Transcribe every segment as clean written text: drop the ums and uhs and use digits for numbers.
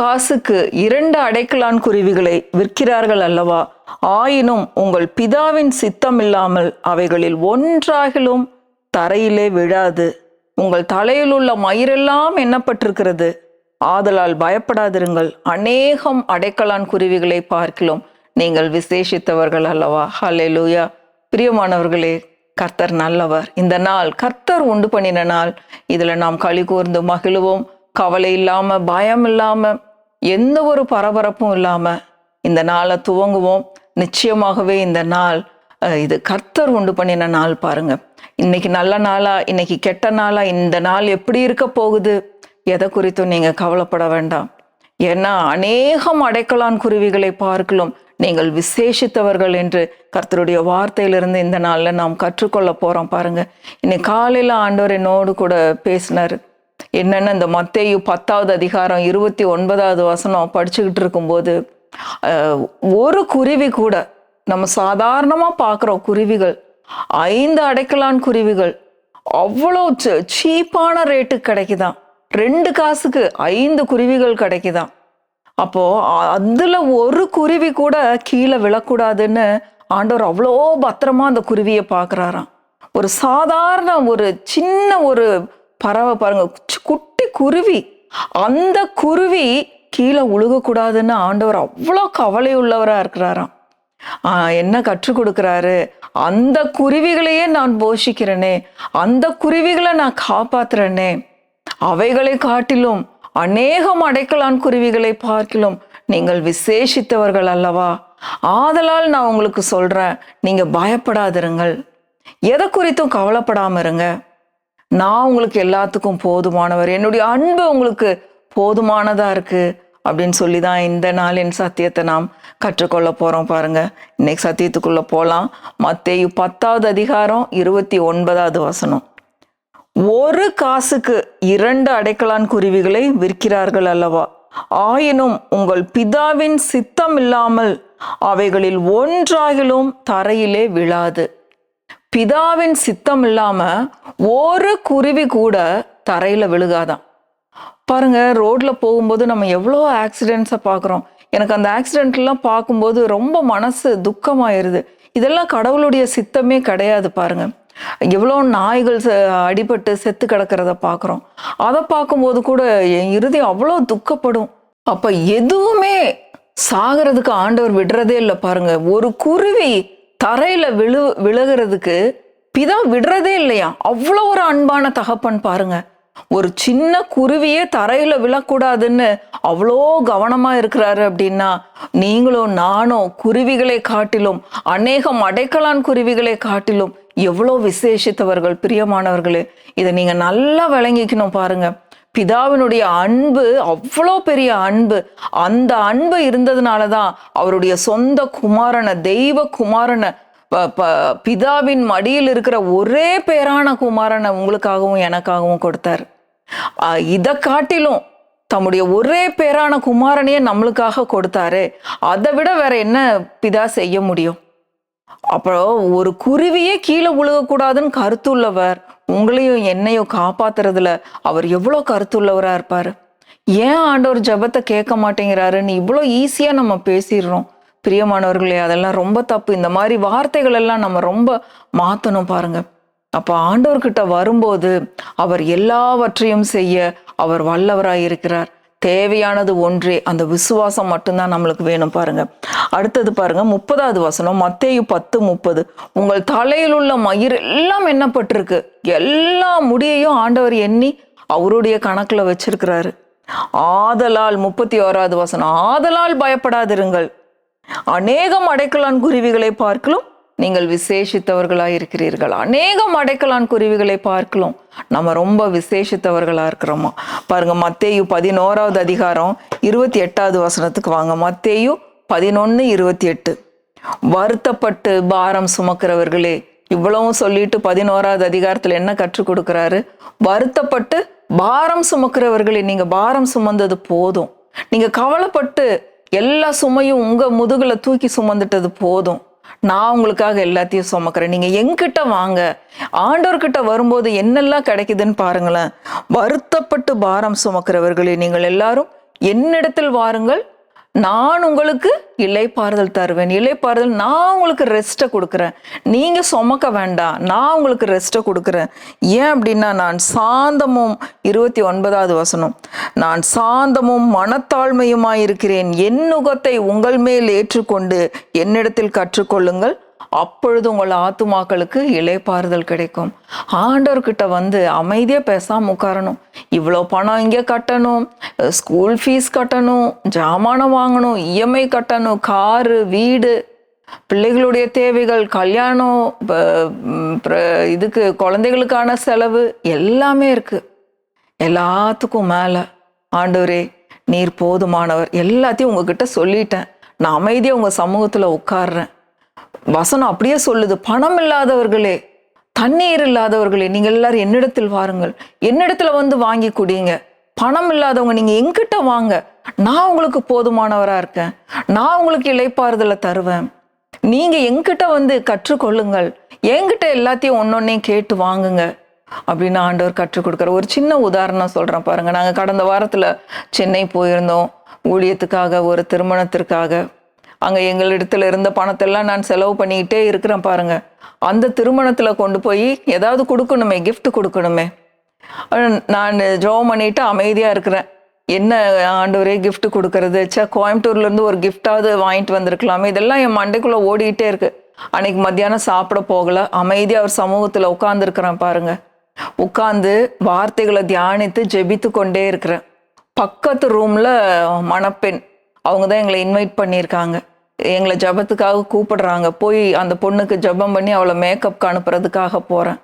காசுக்கு 2 அடைக்கலான் குருவிகளை விற்கிறார்கள் அல்லவா? ஆயினும் உங்கள் பிதாவின் சித்தமில்லாமல் அவைகளில் ஒன்றாகிலும் தரையிலே விழாது. உங்கள் தலையில் உள்ள மயிரெல்லாம் எண்ணப்பட்டிருக்கிறது. ஆதலால் பயப்படாதிருங்கள். அநேகம் அடைக்கலான் குருவிகளை பார்க்கிலும் நீங்கள் விசேஷித்தவர்கள் அல்லவா? ஹல்லேலூயா. பிரியமானவர்களே, கர்த்தர் நல்லவர். இந்த நாள் கர்த்தர் உண்டு பண்ணின நாள். இதுல நாம் களி கூர்ந்து மகிழுவோம். கவலை இல்லாம, பயம் இல்லாம, எந்த ஒரு பரபரப்பும் இல்லாம இந்த நாளை துவங்குவோம். நிச்சயமாகவே இந்த நாள் இது கர்த்தர் உண்டு பண்ணின நாள். பாருங்க, இன்னைக்கு நல்ல நாளா, இன்னைக்கு கெட்ட நாளா, இந்த நாள் எப்படி இருக்க போகுது, எதை குறித்தும் நீங்க கவலைப்பட வேண்டாம். ஏன்னா அநேகம் அடைக்கலான் குருவிகளை பார்க்கலாம் நீங்கள் விசேஷித்தவர்கள் என்று கர்த்தருடைய வார்த்தையிலிருந்து இந்த நாள்ல நாம் கற்றுக்கொள்ள போறோம். பாருங்க, இன்னைக்கு காலையில ஆண்டவர் என்னோடு கூட பேசினாரு. என்னன்னா, இந்த மத்தேயு 10வது அதிகாரம் 29வது வசனம் படிச்சுக்கிட்டு இருக்கும்போது, ஒரு குருவி கூட, நம்ம சாதாரணமா பார்க்குற குருவிகள் 5 அடைக்கலான் குருவிகள் அவ்வளோ சீப்பான ரேட்டுக்கு கிடைக்குதான். 2 காசுக்கு 5 குருவிகள் கிடைக்குதான். அப்போ அதுல ஒரு குருவி கூட கீழே விழக்கூடாதுன்னு ஆண்டவர் அவ்வளோ பத்திரமா அந்த குருவியை பார்க்குறாராம். ஒரு சாதாரண ஒரு சின்ன ஒரு பறவை பாருங்க, குட்டி குருவி, அந்த குருவி கீழே உழுகக்கூடாதுன்னு ஆண்டவர் அவ்வளோ கவலை உள்ளவரா இருக்கிறாராம். என்ன கற்றுக் கொடுக்கிறாரு? அந்த குருவிகளையே நான் போஷிக்கிறேனே, அந்த குருவிகளை நான் காப்பாத்துறேனே, அவைகளை காட்டிலும் அநேகம் அடைக்கலான் குருவிகளை பார்க்கிலும் நீங்கள் விசேஷித்தவர்கள் அல்லவா? ஆதலால் நான் உங்களுக்கு சொல்றேன், நீங்க பயப்படாதிருங்கள். எதை குறித்தும் கவலைப்படாம இருங்க. நான் உங்களுக்கு எல்லாத்துக்கும் போதுமானவர், என்னுடைய அன்பு உங்களுக்கு போதுமானதா இருக்கு அப்படின்னு சொல்லிதான் இந்த நாளின் சத்தியத்தை நாம் கற்றுக்கொள்ள போறோம். பாருங்க, இன்னைக்கு சத்தியத்துக்குள்ள போலாம். மத்தேயு 10வது அதிகாரம் 29வது வசனம். ஒரு காசுக்கு 2 அடைக்கலான் குருவிகளை விற்கிறார்கள் அல்லவா? ஆயினும் உங்கள் பிதாவின் சித்தம் இல்லாமல் அவைகளில் ஒன்றாகிலும் தரையிலே விழாது. பிதாவின் சித்தம் இல்லாம ஒரு குருவி கூட தரையில விழுகாதான். பாருங்க, ரோட்ல போகும்போது நம்ம எவ்வளோ ஆக்சிடென்ட்ஸை பார்க்குறோம். எனக்கு அந்த ஆக்சிடென்ட்லாம் பார்க்கும்போது ரொம்ப மனசு துக்கமாயிருது. இதெல்லாம் கடவுளுடைய சித்தமே கிடையாது. பாருங்க, எவ்வளோ நாய்கள் அடிபட்டு செத்து கிடக்கிறத பார்க்குறோம். அதை பார்க்கும்போது கூட என் இறுதி அவ்வளோ துக்கப்படும். அப்ப எதுவுமே சாகிறதுக்கு ஆண்டவர் விடுறதே இல்லை. பாருங்க, ஒரு குருவி தரையில விழுகிறதுக்கு பிதா விடுறதே இல்லையா? அவ்வளோ ஒரு அன்பான தகப்பன். பாருங்க, ஒரு சின்ன குருவியே தரையில விழக்கூடாதுன்னு அவ்வளோ கவனமா இருக்கிறாரு. அப்படின்னா நீங்களும் நானும் குருவிகளை காட்டிலும், அநேகம் அடைக்கலான் குருவிகளை காட்டிலும் எவ்வளோ விசேஷித்தவர்கள். பிரியமானவர்களே, இதை நீங்க நல்லா விளங்கிக்கணும். பாருங்க, பிதாவினுடைய அன்பு அவ்வளோ பெரிய அன்பு. அந்த அன்பு இருந்ததுனாலதான் அவருடைய சொந்த குமாரனை, தெய்வ குமாரனை, பிதாவின் மடியில் இருக்கிற ஒரே பேரான குமாரனை உங்களுக்காகவும் எனக்காகவும் கொடுத்தார். இதை காட்டிலும் தம்முடைய ஒரே பேரான குமாரனையே நம்மளுக்காக கொடுத்தாரு. அதை விட வேற என்ன பிதா செய்ய முடியும்? அப்புறம் ஒரு குருவியே கீழே விழுகக்கூடாதுன்னு கருத்துள்ளவர் உங்களையும் என்னையும் காப்பாத்துறதுல அவர் எவ்வளோ கருத்துள்ளவரா இருப்பாரு. ஏன் ஆண்டவர் ஜெபத்தை கேட்க மாட்டேங்கிறாருன்னு இவ்வளோ ஈஸியா நம்ம பேசிடுறோம். பிரியமானவர்களே, அதெல்லாம் ரொம்ப தப்பு. இந்த மாதிரி வார்த்தைகள் எல்லாம் நம்ம ரொம்ப மாத்தணும். பாருங்க, அப்ப ஆண்டவர்கிட்ட வரும்போது அவர் எல்லாவற்றையும் செய்ய அவர் வல்லவராய் இருக்கிறார். தேவையானது ஒன்றே, அந்த விசுவாசம் மட்டும்தான் நம்மளுக்கு வேணும். பாருங்க, அடுத்தது பாருங்க, 30வது வசனம், மத்தேயு 10:30. உங்கள் தலையில் உள்ள மயிர் எல்லாம் எண்ணப்பட்டிருக்கு. எல்லா முடியையும் ஆண்டவர் எண்ணி அவருடைய கணக்குல வச்சிருக்கிறாரு. ஆதலால் 31வது வசனம், ஆதலால் பயப்படாதிருங்கள். அநேகம் அடைக்கலான் குருவிகளை பார்க்கலாம் நீங்கள் விசேஷித்தவர்களாக இருக்கிறீர்கள். அநேகம் அடைக்கலான் குருவிகளை பார்க்கலாம் நம்ம ரொம்ப விசேஷித்தவர்களா இருக்கிறோமா? பாருங்க, மத்தேயு 11வது அதிகாரம் 28வது வசனத்துக்கு வாங்க. மத்தேயு 11:28. வருத்தப்பட்டு பாரம் சுமக்கிறவர்களே, இவ்வளவும் சொல்லிட்டு 11வது அதிகாரத்துல என்ன கற்றுக் கொடுக்கிறாரு? வருத்தப்பட்டு பாரம் சுமக்கிறவர்களே, நீங்க பாரம் சுமந்தது போதும். நீங்க கவலைப்பட்டு எல்லா சுமையும் உங்க முதுகுல தூக்கி சுமந்துட்டது போதும். நான் உங்களுக்காக எல்லாத்தையும் சுமக்கிறேன். நீங்க என்கிட்ட வாங்க. ஆண்டவர்கிட்ட வரும்போது என்னெல்லாம் கிடைக்குதுன்னு பாருங்களேன். வருத்தப்பட்டு பாரம் சுமக்கிறவர்களே, நீங்கள் எல்லாரும் என்னிடத்தில் வாருங்கள், நான் உங்களுக்கு இளைப்பாறுதல் தருவேன். இளைப்பாறுதல், நான் உங்களுக்கு ரெஸ்ட்டை கொடுக்குறேன். நீங்க சுமக்க வேண்டாம், நான் உங்களுக்கு ரெஸ்ட்டை கொடுக்குறேன். ஏன் அப்படின்னா, நான் சாந்தமும் 29வது வசனம், நான் சாந்தமும் மனத்தாழ்மையுமாயிருக்கிறேன். என் நுகத்தை உங்கள் மேல் ஏற்றுக்கொண்டு என்னிடத்தில் கற்றுக்கொள்ளுங்கள், அப்பொழுது உங்கள் ஆத்துமாக்களுக்கு இளைப்பாறுதல் கிடைக்கும். ஆண்டவர்கிட்ட வந்து அமைதியா பேசாம உட்காரணும். இவ்வளோ பணம் இங்கே கட்டணும், ஸ்கூல் ஃபீஸ் கட்டணும், ஜாமானம் வாங்கணும், இஎம்ஐ கட்டணும், காரு, வீடு, பிள்ளைகளுடைய தேவைகள், கல்யாணம், இதுக்கு குழந்தைகளுக்கான செலவு எல்லாமே இருக்கு. எல்லாத்துக்கும் மேல ஆண்டவரே நீர் போதுமானவர். எல்லாத்தையும் உங்ககிட்ட சொல்லிட்டேன், நான் அமைதியா உங்க சமூகத்துல உட்கார்றேன். வசனம் அப்படியே சொல்லுது, பணம் இல்லாதவர்களே, தண்ணீர் இல்லாதவர்களே, நீங்க எல்லாரும் என்னிடத்தில் வாருங்கள், என்னிடத்துல வந்து வாங்கி குடிங்க. பணம் இல்லாதவங்க நீங்க என்கிட்ட வாங்க, நான் உங்களுக்கு போதுமானவரா இருக்கேன், நான் உங்களுக்கு இளைப்பாறுதலை தருவேன். நீங்க என்கிட்ட வந்து கற்றுக்கொள்ளுங்கள், என்கிட்ட எல்லாத்தையும் ஒன்னொன்னையும் கேட்டு வாங்குங்க அப்படின்னு ஆண்டவர் கற்றுக் கொடுக்குற. ஒரு சின்ன உதாரணம் சொல்றேன் பாருங்க. நாங்க கடந்த வாரத்துல சென்னை போயிருந்தோம் ஊழியத்துக்காக, ஒரு திருமணத்திற்காக. அங்க எங்களிடத்துல இருந்த பணத்தெல்லாம் நான் செலவு பண்ணிக்கிட்டே இருக்கிறேன் பாருங்க. அந்த திருமணத்துல கொண்டு போய் ஏதாவது கொடுக்கணுமே, கிஃப்ட் கொடுக்கணுமே. நான் ஜெபம் பண்ணிட்டு அமைதியா இருக்கிறேன். என்ன ஆண்டவரே கிஃப்ட் கொடுக்கறது, கோயம்புத்தூர்ல இருந்து ஒரு கிஃப்டாவது வாங்கிட்டு வந்திருக்கலாமே, இதெல்லாம் என் மண்டைக்குள்ள ஓடிக்கிட்டே இருக்கு. அன்னைக்கு மத்தியானம் சாப்பிட போகல, அமைதியா அவர் சமூகத்துல உட்கார்ந்து இருக்கிறேன் பாருங்க. உட்கார்ந்து வார்த்தைகளை தியானித்து ஜெபித்து கொண்டே இருக்கிறேன். பக்கத்து ரூம்ல மணப்பெண், அவங்க தான் எங்களை இன்வைட் பண்ணியிருக்காங்க, எங்களை ஜபத்துக்காக கூப்பிடுறாங்க. போய் அந்த பொண்ணுக்கு ஜபம் பண்ணி அவளை மேக்கப்க்கு அனுப்புறதுக்காக போறேன்.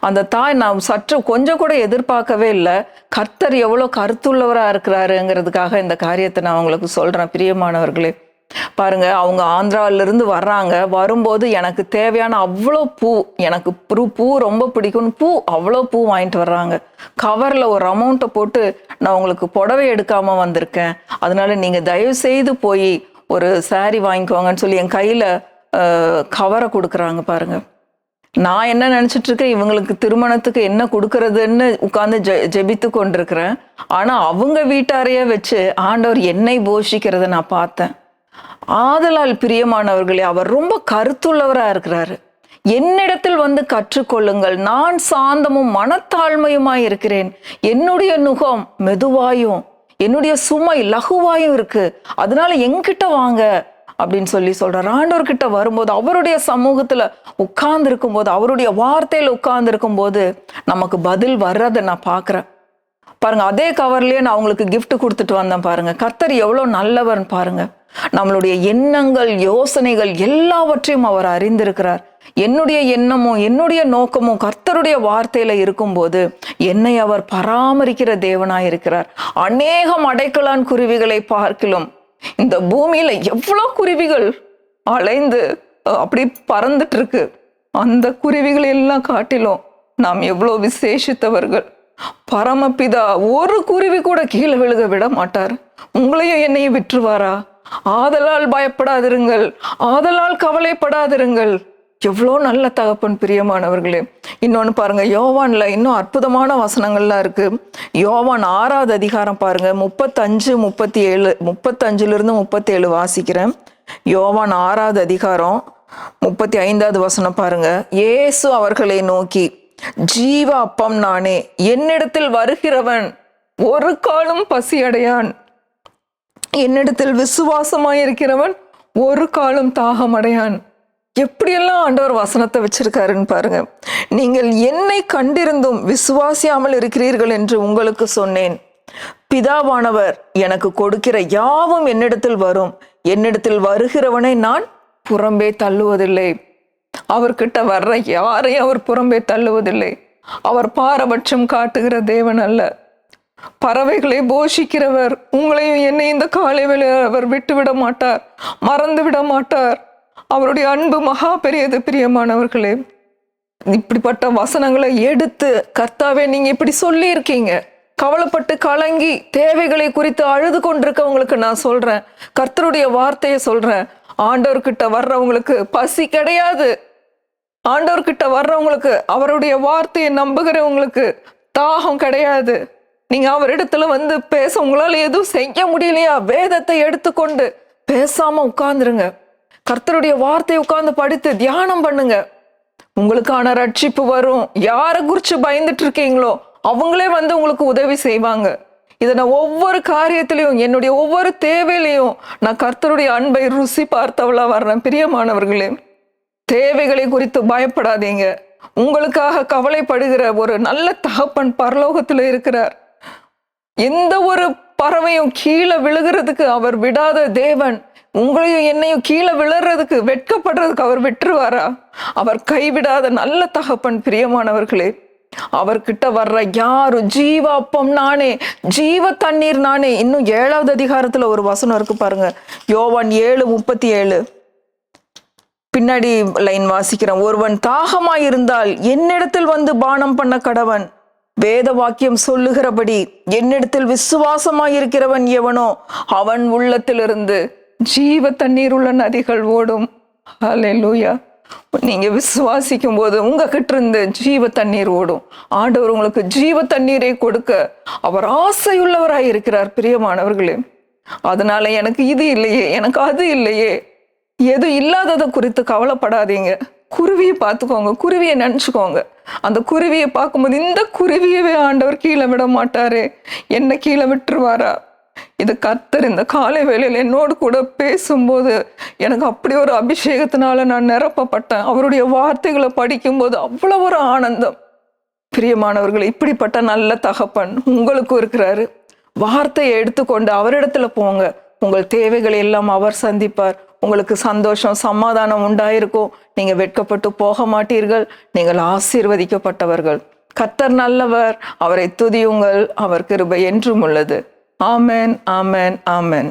அந்த தாய், நான் சற்று கொஞ்சம் கூட எதிர்பார்க்கவே இல்லை, கர்த்தர் எவ்வளோ கருத்துள்ளவராக இருக்கிறாருங்கிறதுக்காக இந்த காரியத்தை நான் அவங்களுக்கு சொல்றேன். பிரியமானவர்களே பாருங்க, அவங்க ஆந்திராவிலிருந்து வர்றாங்க. வரும்போது எனக்கு தேவையான அவ்வளோ பூ, எனக்கு பூ ரொம்ப பிடிக்கும், அவ்வளோ பூ வாங்கிட்டு வர்றாங்க. கவர்ல ஒரு அமௌண்ட்டை போட்டு, நான் உங்களுக்கு புடவை எடுக்காம வந்திருக்கேன், அதனால நீங்க தயவு செய்து போய் ஒரு சாரி வாங்கிக்கோங்கன்னு சொல்லி என் கையில கவரை கொடுக்குறாங்க பாருங்க. நான் என்ன நினைச்சிட்டு இருக்கேன், இவங்களுக்கு திருமணத்துக்கு என்ன கொடுக்கறதுன்னு உட்கார்ந்து ஜெபித்து கொண்டிருக்கிறேன். ஆனா அவங்க வீட்டாரையே வச்சு ஆண்டவர் என்னை போஷிக்கிறத நான் பார்த்தேன். ஆதலால் பிரியமானவர்களே, அவர் ரொம்ப கருத்துள்ளவரா இருக்கிறாரு. என்னிடத்தில் வந்து கற்றுக்கொள்ளுங்கள், நான் சாந்தமும் மனத்தாழ்மையுமாய் இருக்கிறேன். என்னுடைய நுகம் மெதுவாயும் என்னுடைய சுமை லகுவாயும் இருக்கு, அதனால என்கிட்ட வாங்க அப்படின்னு சொல்றார். ஆண்டவர்கிட்ட வரும்போது, அவருடைய சமூகத்துல உட்கார்ந்து இருக்கும் போது, அவருடைய வார்த்தையில உட்கார்ந்து இருக்கும் போது நமக்கு பதில் வர்றதை நான் பாக்குறேன் பாருங்க. அதே கவர்லயே நான் அவங்களுக்கு கிஃப்ட் கொடுத்துட்டு வந்தேன் பாருங்க. கர்த்தர் எவ்வளவு நல்லவர்னு பாருங்க. நம்மளுடைய எண்ணங்கள், யோசனைகள் எல்லாவற்றையும் அவர் அறிந்திருக்கிறார். என்னுடைய எண்ணமும் என்னுடைய நோக்கமும் கர்த்தருடைய வார்த்தையில இருக்கும்போது என்னை அவர் பராமரிக்கிற தேவனாய் இருக்கிறார். அநேகம் அடைக்கலான் குருவிகளை பார்க்கிலும் இந்த பூமியில எவ்வளவு குருவிகள் அலைந்து அப்படி பறந்துட்டு இருக்கு. அந்த குருவிகள் எல்லாம் காட்டிலும் நாம் எவ்வளவு விசேஷித்தவர்கள். பரமபிதா ஒரு குருவி கூட கீழே விழுக விட மாட்டார். உங்களையும் என்னையும் விட்டுருவாரா? ஆதலால் பயப்படாதிருங்கள், ஆதலால் கவலைப்படாதிருங்கள். எவ்வளோ நல்ல தகப்பன் பிரியமானவர்களே. இன்னொன்னு பாருங்க, யோவான்ல இன்னும் அற்புதமான வசனங்கள்லாம் இருக்கு. யோவான் 6வது அதிகாரம் பாருங்க, 35 37 வாசிக்கிறேன். யோவான் 6வது அதிகாரம் 35வது வசனம் பாருங்க. இயேசு அவர்களை நோக்கி, ஜீவ அப்பம் நானே, என்னிடத்தில் வருகிறவன் ஒரு காலும் பசி அடையான், என்னிடத்தில் விசுவாசமாயிருக்கிறவன் ஒரு காலும் தாகம் அடையான். எப்படியெல்லாம் ஆண்டவர் வசனத்தை வச்சிருக்காருன்னு பாருங்க. நீங்கள் என்னை கண்டிருந்தும் விசுவாசியாமல் இருக்கிறீர்கள் என்று உங்களுக்கு சொன்னேன். பிதாவானவர் எனக்கு கொடுக்கிற யாவும் என்னிடத்தில் வரும், என்னிடத்தில் வருகிறவனை நான் புறம்பே தள்ளுவதில்லை. அவர்கிட்ட வர்ற யாரையும் அவர் புறம்பே தள்ளுவதில்லை. அவர் பாரபட்சம் காட்டுகிற தேவன் அல்ல. பறவைகளை போஷிக்கிறவர். உங்களையும் என்னை இந்த காலை வேளை அவர் விட்டு விட மாட்டார், மறந்து விட மாட்டார். அவருடைய அன்பு மகா பெரியது பிரியமானவர்களே. இப்படிப்பட்ட வசனங்களை எடுத்து, கர்த்தாவே நீங்க இப்படி சொல்லி இருக்கீங்க, கவலைப்பட்டு கலங்கி தேவைகளை குறித்து அழுது கொண்டிருக்கவங்களுக்கு நான் சொல்றேன், கர்த்தருடைய வார்த்தையை சொல்றேன். ஆண்டவர்கிட்ட வர்றவங்களுக்கு பசி கிடையாது. ஆண்டவர்கிட்ட வர்றவங்களுக்கு, அவருடைய வார்த்தையை நம்புகிறவங்களுக்கு தாகம் கிடையாது. நீங்க அவரிடத்துல வந்து பேச உங்களால எதுவும் செய்ய முடியலையா? வேதத்தை எடுத்துக்கொண்டு பேசாம உட்கார்ந்துருங்க. கர்த்தருடைய வார்த்தையை உட்கார்ந்து படித்து தியானம் பண்ணுங்க. உங்களுக்கான ரட்சிப்பு வரும். யாரை குறிச்சு பயந்துட்டு இருக்கீங்களோ அவங்களே வந்து உங்களுக்கு உதவி செய்வாங்க. இதை நான் ஒவ்வொரு காரியத்திலையும், என்னுடைய ஒவ்வொரு தேவையிலையும் நான் கர்த்தருடைய அன்பை ருசி பார்த்தவளா வர்றேன். பிரியமானவர்களே, தேவைகளை குறித்து பயப்படாதீங்க. உங்களுக்காக கவலைப்படுகிற ஒரு நல்ல தகப்பன் பரலோகத்துல இருக்கிறார். எந்த ஒரு பறவையும் கீழே விழுகிறதுக்கு அவர் விடாத தேவன். உங்களையும் என்னையும் கீழே விழுறதுக்கு, வெட்கப்படுறதுக்கு அவர் விட்டுருவாரா? அவர் கைவிடாத நல்ல தகப்பன். பிரியமானவர்களே, அவர்கிட்ட வர்ற யாரும் ஜீவ அப்பம் நானே, ஜீவ தண்ணீர் நானே. இன்னும் 7வது அதிகாரத்துல ஒரு வசனம் இருக்கு பாருங்க, யோவான் 7:37. பின்னாடி லைன் வாசிக்கிறேன். ஒருவன் தாகமாயிருந்தால் என்னிடத்தில் வந்து பானம் பண்ண கடவன். வேத வாக்கியம் சொல்லுகிறபடி என்னிடத்தில் விசுவாசமாயிருக்கிறவன் எவனோ அவன் உள்ளத்திலிருந்து ஜீவ தண்ணீர் உள்ள நதிகள் ஓடும். ஹல்லேலூயா. நீங்க விசுவாசிக்கும் போது உங்ககிட்ட இருந்து ஜீவ தண்ணீர் ஓடும். ஆண்டவர் உங்களுக்கு ஜீவ தண்ணீரை கொடுக்க அவர் ஆசையுள்ளவராய் இருக்கிறார். பிரியமானவர்களே, அதனால எனக்கு இது இல்லையே, எனக்கு அது இல்லையே, எது இல்லாததை குறித்து கவலைப்படாதீங்க. குருவியை பார்த்துக்கோங்க, குருவியை நினைச்சுக்கோங்க. அந்த குருவியை பார்க்கும்போது இந்த குருவியவே ஆண்டவர் கீழே விட மாட்டாரு, என்ன கீழே விட்டுருவாரா? இது கர்த்தர் இந்த காலை வேளையில் என்னோடு கூட பேசும்போது எனக்கு அப்படி ஒரு அபிஷேகத்தினால நான் நிரப்பப்பட்டேன். அவருடைய வார்த்தைகளை படிக்கும்போது அவ்வளவு ஒரு ஆனந்தம். பிரியமானவர்கள், இப்படிப்பட்ட நல்ல தகப்பன் உங்களுக்கும் இருக்கிறாரு. வார்த்தையை எடுத்துக்கொண்டு அவரிடத்துல போங்க. உங்கள் தேவைகளை எல்லாம் அவர் சந்திப்பார். உங்களுக்கு சந்தோஷம், சமாதானம் உண்டாயிருக்கும். நீங்க வெட்கப்பட்டு போக மாட்டீர்கள். நீங்கள் ஆசீர்வதிக்கப்பட்டவர்கள். கர்த்தர் நல்லவர், அவரை துதியுங்கள். அவர் கிருபை என்றும் உள்ளது. ஆமென், ஆமென், ஆமென்.